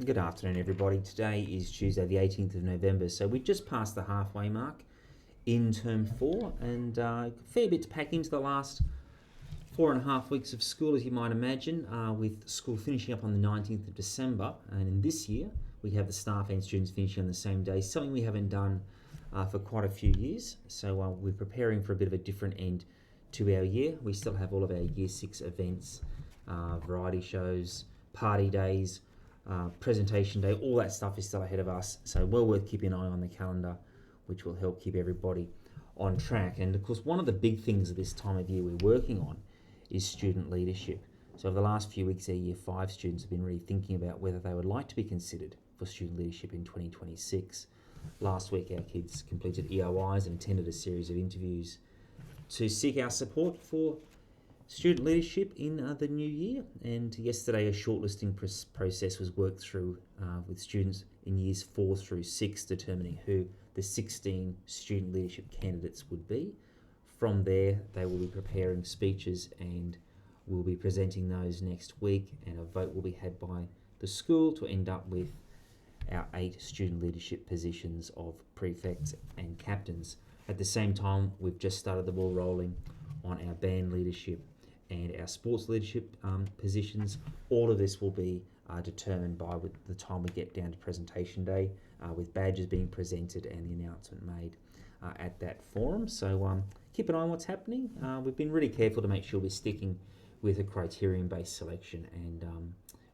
Good afternoon, everybody. Today is Tuesday, the 18th of November, so we just passed the halfway mark in term 4, and a fair bit to pack into the last 4.5 weeks of school, as you might imagine, with school finishing up on the 19th of December. And in this year, we have the staff and students finishing on the same day, something we haven't done for quite a few years. So we're preparing for a bit of a different end to our year. We still have all of our Year 6 events, variety shows, party days, presentation day, all that stuff is still ahead of us, so well worth keeping an eye on the calendar, which will help keep everybody on track. And of course, one of the big things at this time of year we're working on is student leadership. So over the last few weeks, our Year 5 students have been really thinking about whether they would like to be considered for student leadership in 2026. Last week, our kids completed EOIs and attended a series of interviews to seek our support for student leadership in the new year. And yesterday, a shortlisting process was worked through with students in years 4 through 6, determining who the 16 student leadership candidates would be. From there, they will be preparing speeches and we'll be presenting those next week, and a vote will be had by the school to end up with our 8 student leadership positions of prefects and captains. At the same time, we've just started the ball rolling on our band leadership and our sports leadership positions. All of this will be determined by the time we get down to presentation day, with badges being presented and the announcement made at that forum. So keep an eye on what's happening. We've been really careful to make sure we're sticking with a criterion-based selection, and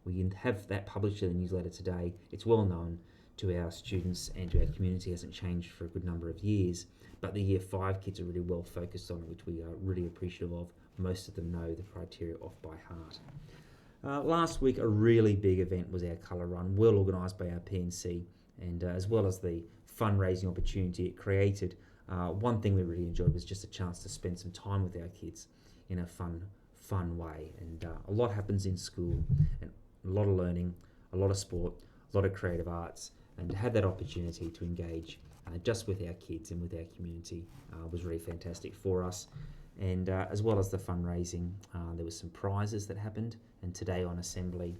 we can have that published in the newsletter today. It's well known to our students and to our community. It hasn't changed for a good number of years, but the Year 5 kids are really well focused on it, which we are really appreciative of. Most of them know the criteria off by heart. Last week, a really big event was our colour run, well organised by our PNC, and as well as the fundraising opportunity it created, one thing we really enjoyed was just a chance to spend some time with our kids in a fun way. And a lot happens in school, and a lot of learning, a lot of sport, a lot of creative arts, and to have that opportunity to engage just with our kids and with our community was really fantastic for us. And as well as the fundraising, there was some prizes that happened, and today on assembly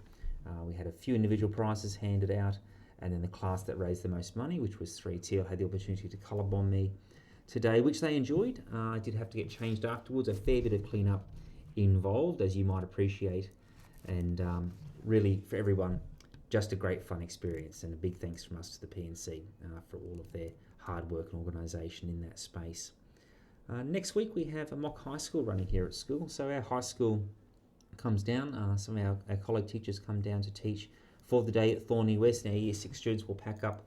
we had a few individual prizes handed out, and then the class that raised the most money, which was 3T, had the opportunity to colour bomb me today, which they enjoyed. I did have to get changed afterwards, a fair bit of clean-up involved, as you might appreciate, and really for everyone, just a great fun experience, and a big thanks from us to the PNC for all of their hard work and organisation in that space. Next week we have a mock high school running here at school. So our high school comes down, some of our colleague teachers come down to teach for the day at Thorney West, and our Year 6 students will pack up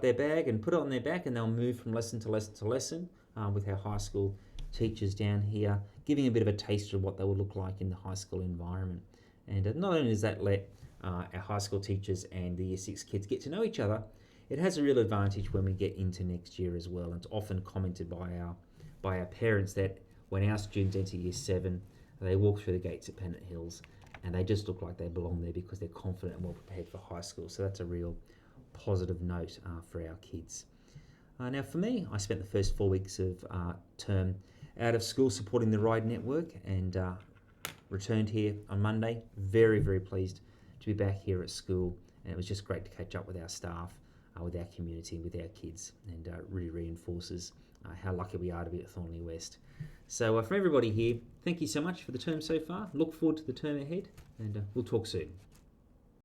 their bag and put it on their back, and they'll move from lesson to lesson to lesson with our high school teachers down here, giving a bit of a taste of what they will look like in the high school environment. And not only does that let our high school teachers and the Year 6 kids get to know each other, it has a real advantage when we get into next year as well. And it's often commented by our parents that when our students enter Year 7, they walk through the gates at Pennant Hills and they just look like they belong there because they're confident and well prepared for high school. So that's a real positive note for our kids. Now for me, I spent the first 4 weeks of term out of school supporting the RIDE network, and returned here on Monday. Very, very pleased to be back here at school, and it was just great to catch up with our staff, with our community, with our kids, and really reinforces how lucky we are to be at Thorney West. So from everybody here, thank you so much for the term so far. Look forward to the term ahead, and we'll talk soon.